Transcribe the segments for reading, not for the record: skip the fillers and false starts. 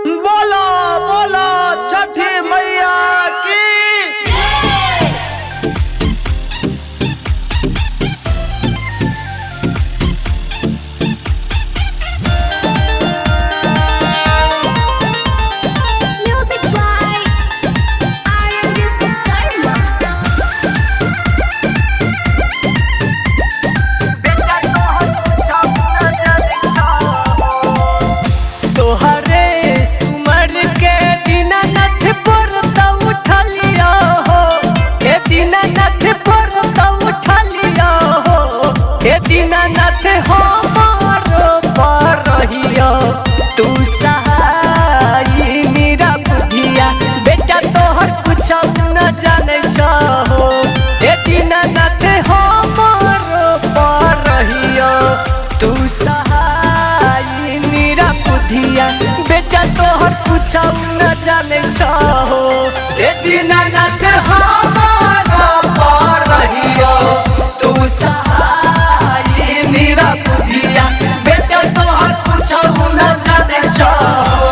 बोलो बोलो छठी मैया की। दीनानाथ हमारो पर रहियो तू सहाय मेरा बुधिया बेटा तोहर कुछ न जाने छहो। हे दीनानाथ हमारो पर रहियो तू सहाय मेरा बुधिया बेटा तोहर कुछ न जाने छहो। हे दीनानाथ हमारो पर रहियो तू सहाय मेरा बुधिया बेटा तोहर कुछ न जाने छहो।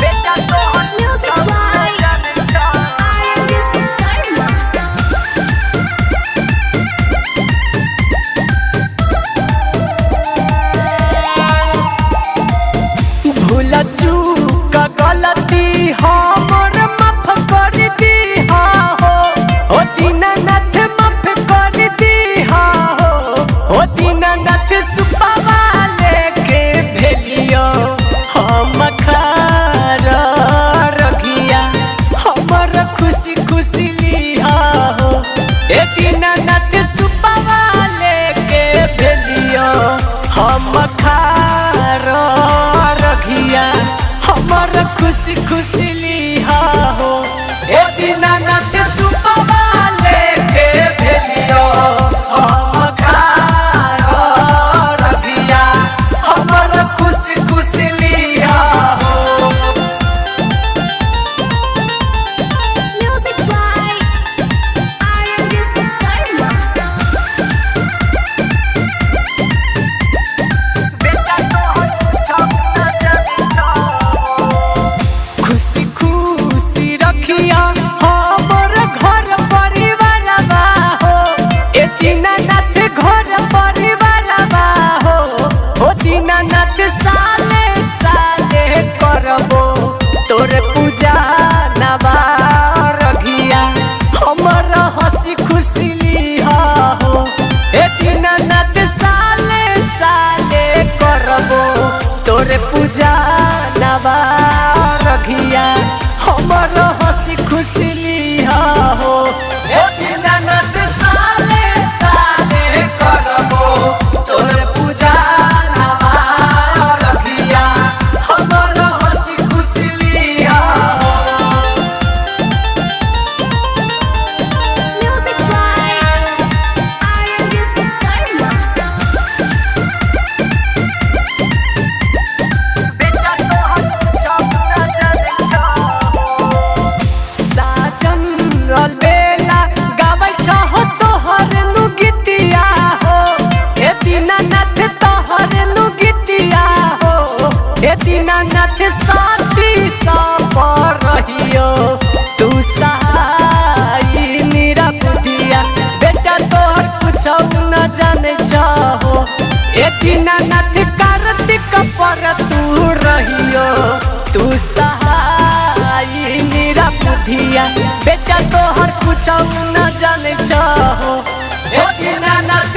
बेटा तोहर कुछ न जाने छहो। भूल चूक गलती हमर माफ कर दीहा हो। ओ दीनानाथ माफ कर दीहा हो। ओ दीनानाथ सुपवा लेके भेलियो हम खार रखिया हमर खुशी खुशी लिहा हो। ए दीनानाथ सुपवा लेके भेलियो हम खार रखिया हमर खुशी खुशी लिहा हो। ए दीनानाथ सुपवा लेके भेलियो हम खार रखिया हमर खुशी खुशी लिहा हो। बेटा तोहर कुछ न जाने छहो। खुशी खुशी रखिया हमर घर परिवार बा हो। ए दीनानाथ घर परिवार बा हो। ओ दीनानाथ साले साले करबो तोरे पूजा नवा रखिया हमर हंसी खुशी लिहा हो। ए दीनानाथ साले साले करबो तोरे पूजा नवा रखिया हमर हंसी खुशी लिहा हो। ए दीनानाथ साले साले करबो तोरे पूजा नवा रखिया हमर हंसी खुशी लिहा हो। बेटा तोहर कुछ न जाने छहो। साजन अलबेला गाबै छहो तोहर नु गीतिया हो। ए दीनानाथ तोहर नु गीतिया हो। ए दीनानाथ साथी सब रहियो तू सहाय मेरा बुधिया बेटा तोहर कुछ न जाने छहो। ए दीनानाथ कार्तिक पर तू रहियो तू सहाय मेरा बुधिया बेटा तोहर कुछ न जाने छहो। ए दीनानाथ